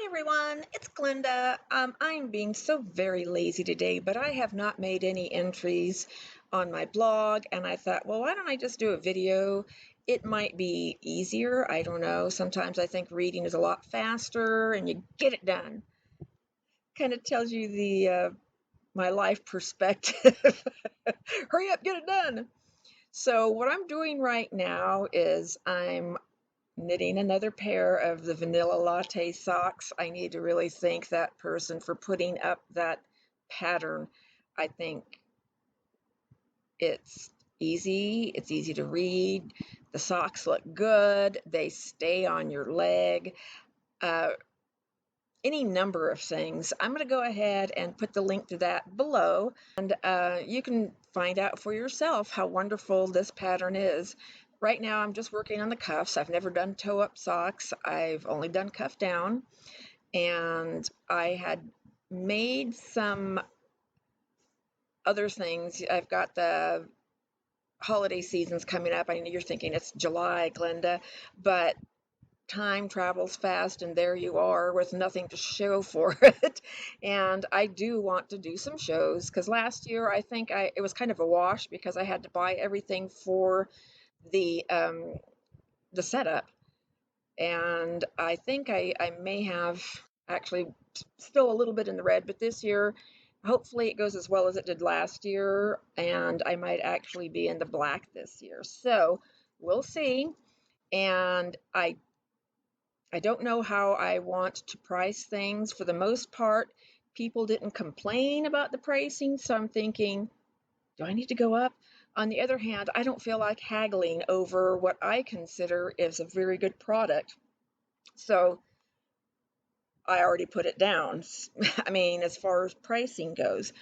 Hi everyone, it's Glenda. I'm being so very lazy today, but I have not made any entries on my blog, and I thought, well, why don't I just do a video? It might be easier. I don't know. Sometimes I think reading is a lot faster and you get it done. Kind of tells you the my life perspective. Hurry up, get it done. So what I'm doing right now is I'm knitting another pair of the vanilla latte socks. I need to really thank that person for putting up that pattern. I think it's easy to read. The socks look good. They stay on your leg. Uh, any number of things. I'm going to go ahead and put the link to that below, and you can find out for yourself how wonderful this pattern is. Right now I'm just working on the cuffs. I've never done toe-up socks. I've only done cuff down, and I had made some other things. I've got the holiday seasons coming up. I know you're thinking it's July, Glenda, but time travels fast, and there you are with nothing to show for it. And I do want to do some shows because last year I think it was kind of a wash because I had to buy everything for the setup, and I think I may have actually still a little bit in the red, but this year hopefully it goes as well as it did last year, and I might actually be in the black this year. So we'll see. And I don't know how I want to price things. For the most part, people didn't complain about the pricing, so I'm thinking, do I need to go up? On the other hand, I don't feel like haggling over what I consider is a very good product. So I already put it down. I mean, as far as pricing goes,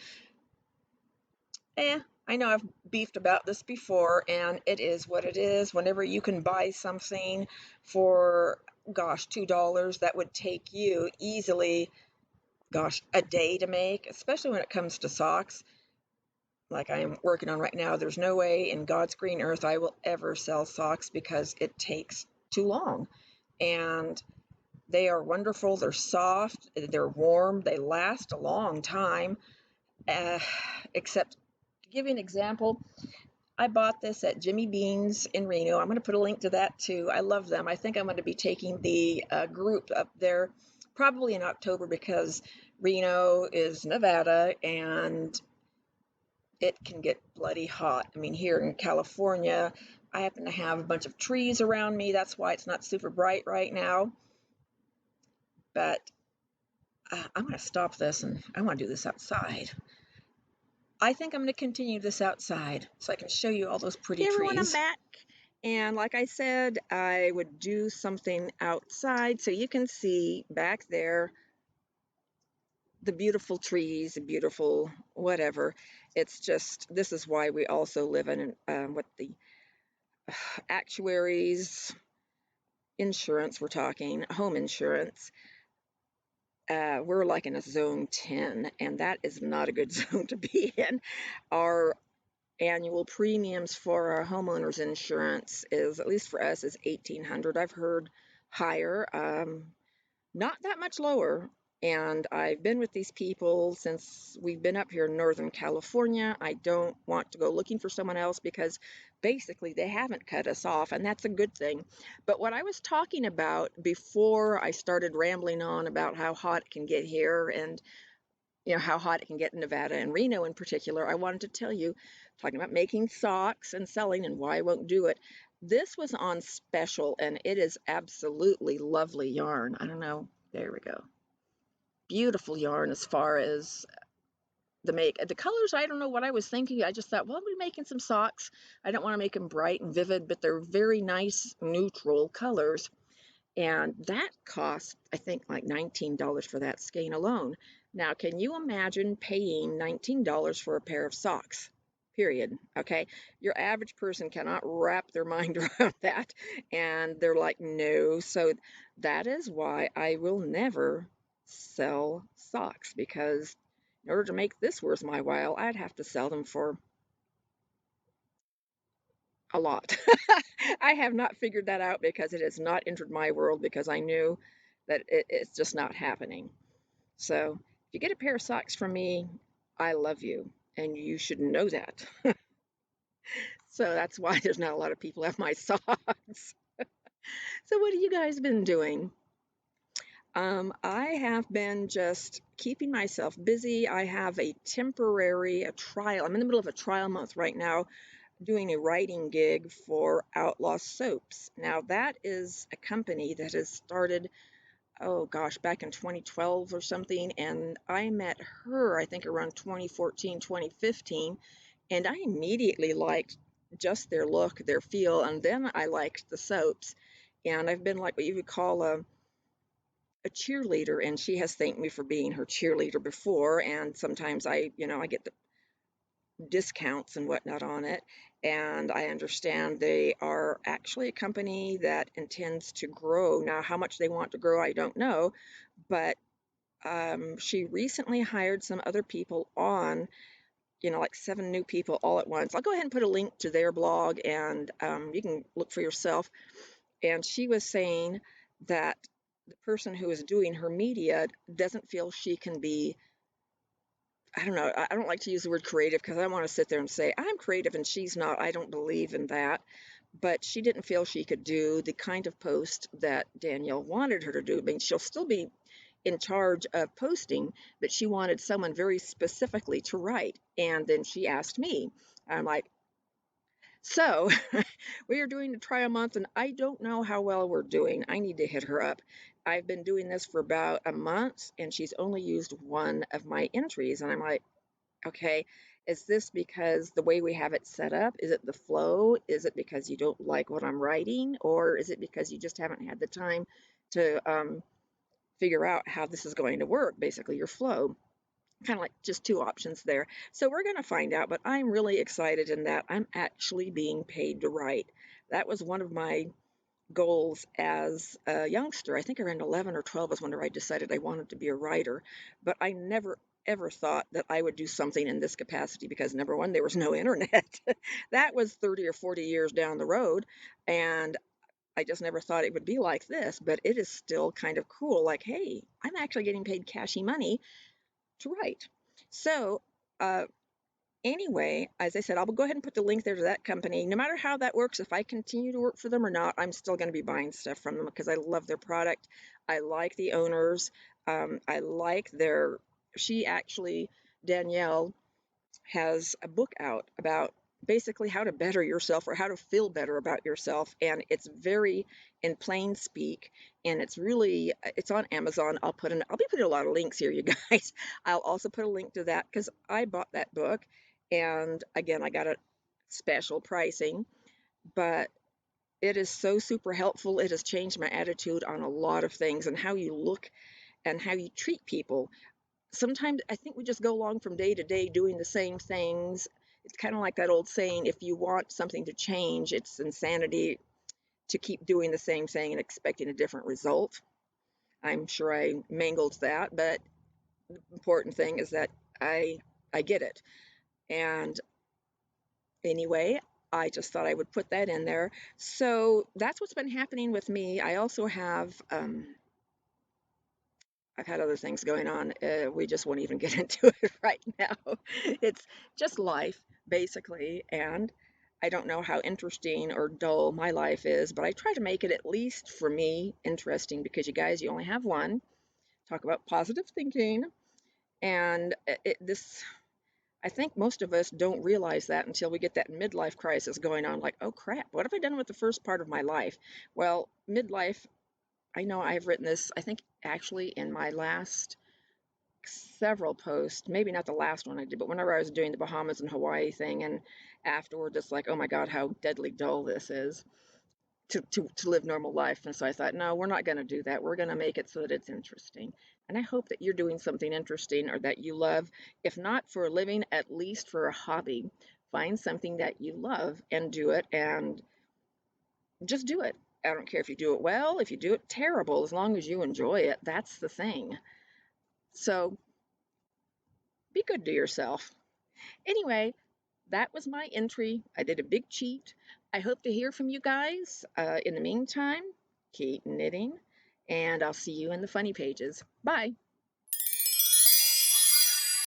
I know I've beefed about this before, and it is what it is. Whenever you can buy something for, gosh, $2, that would take you easily, gosh, a day to make, especially when it comes to socks, like I'm working on right now. There's no way in God's green earth I will ever sell socks because it takes too long. And they are wonderful. They're soft. They're warm. They last a long time. Uh, except, to give you an example, I bought this at Jimmy Bean's in Reno. I'm going to put a link to that too. I love them. I think I'm going to be taking the group up there probably in October because Reno is Nevada and it can get bloody hot. I mean, here in California, I happen to have a bunch of trees around me. That's why it's not super bright right now. But I'm going to stop this, and I want to do this outside. I think I'm going to continue this outside so I can show you all those pretty trees. Hey everyone, I'm back. And like I said, I would do something outside so you can see back there the beautiful trees, the beautiful whatever. It's just, this is why we also live in what the actuaries insurance, we're talking home insurance. We're like in a zone 10, and that is not a good zone to be in. Our annual premiums for our homeowners insurance is, at least for us, is $1,800. I've heard higher, not that much lower. And I've been with these people since we've been up here in Northern California. I don't want to go looking for someone else because basically they haven't cut us off, and that's a good thing. But what I was talking about before I started rambling on about how hot it can get here, and how hot it can get in Nevada and Reno in particular, I wanted to tell you, talking about making socks and selling and why I won't do it. This was on special, and it is absolutely lovely yarn. I don't know. There we go. Beautiful yarn as far as the colors. I don't know what I was thinking. I just thought, well, we're making some socks. I don't want to make them bright and vivid, but they're very nice neutral colors. And that cost, I think, like $19 for that skein alone. Now, can you imagine paying $19 for a pair of socks? Period. Okay. Your average person cannot wrap their mind around that. And they're like, no. So that is why I will never sell socks, because in order to make this worth my while, I'd have to sell them for a lot. I have not figured that out because it has not entered my world, because I knew that it's just not happening. So if you get a pair of socks from me, I love you, and you should know that. So that's why there's not a lot of people have my socks. So what have you guys been doing? I have been just keeping myself busy. I have a trial. I'm in the middle of a trial month right now doing a writing gig for Outlaw Soaps. Now, that is a company that has started, oh gosh, back in 2012 or something. And I met her, I think, around 2014, 2015. And I immediately liked just their look, their feel. And then I liked the soaps. And I've been like what you would call a cheerleader, and she has thanked me for being her cheerleader before. And sometimes I get the discounts and whatnot on it. And I understand they are actually a company that intends to grow. Now, how much they want to grow, I don't know. But she recently hired some other people on, like 7 new people all at once. I'll go ahead and put a link to their blog, and you can look for yourself. And she was saying that the person who is doing her media doesn't feel she can be, I don't know, I don't like to use the word creative because I don't want to sit there and say I'm creative and she's not. I don't believe in that. But she didn't feel she could do the kind of post that Danielle wanted her to do. I mean, she'll still be in charge of posting, but she wanted someone very specifically to write. And then she asked me. I'm like, so we are doing a trial month, and I don't know how well we're doing. I need to hit her up. I've been doing this for about a month, and she's only used one of my entries. And I'm like, okay, is this because the way we have it set up? Is it the flow? Is it because you don't like what I'm writing? Or is it because you just haven't had the time to figure out how this is going to work? Basically, your flow. Kind of like just two options there. So we're going to find out, but I'm really excited in that I'm actually being paid to write. That was one of my goals as a youngster. I think around 11 or 12 was when I decided I wanted to be a writer, but I never ever thought that I would do something in this capacity because number one, there was no internet. That was 30 or 40 years down the road, and I just never thought it would be like this, but it is still kind of cool. Like, hey, I'm actually getting paid cashy money to write. So, uh, anyway, as I said, I'll go ahead and put the link there to that company. No matter how that works, if I continue to work for them or not, I'm still going to be buying stuff from them because I love their product. I like the owners. I like their, she actually, Danielle, has a book out about basically how to better yourself or how to feel better about yourself, and it's very in plain speak, and it's on Amazon. I'll be putting a lot of links here, you guys. I'll also put a link to that because I bought that book, and again, I got a special pricing, but it is so super helpful. It has changed my attitude on a lot of things and how you look and how you treat people. Sometimes I think we just go along from day to day doing the same things. It's kind of like that old saying, if you want something to change, it's insanity to keep doing the same thing and expecting a different result. I'm sure I mangled that, but the important thing is that I I get it. And anyway, I just thought I would put that in there. So that's what's been happening with me. I also have I've had other things going on. We just won't even get into it right now. It's just life, basically. And I don't know how interesting or dull my life is, but I try to make it, at least for me, interesting because you guys, you only have one. Talk about positive thinking. And I think most of us don't realize that until we get that midlife crisis going on. Like, oh crap, what have I done with the first part of my life? Well, midlife, I know I've written this, I think actually in my last several posts, maybe not the last one I did, but whenever I was doing the Bahamas and Hawaii thing, and afterward, it's like, oh my God, how deadly dull this is to live normal life. And so I thought, no, we're not going to do that. We're going to make it so that it's interesting. And I hope that you're doing something interesting or that you love, if not for a living, at least for a hobby. Find something that you love and do it, and just do it. I don't care if you do it well, if you do it terrible, as long as you enjoy it. That's the thing. So be good to yourself. Anyway, that was my entry. I did a big cheat. I hope to hear from you guys. In the meantime, keep knitting and I'll see you in the funny pages. Bye.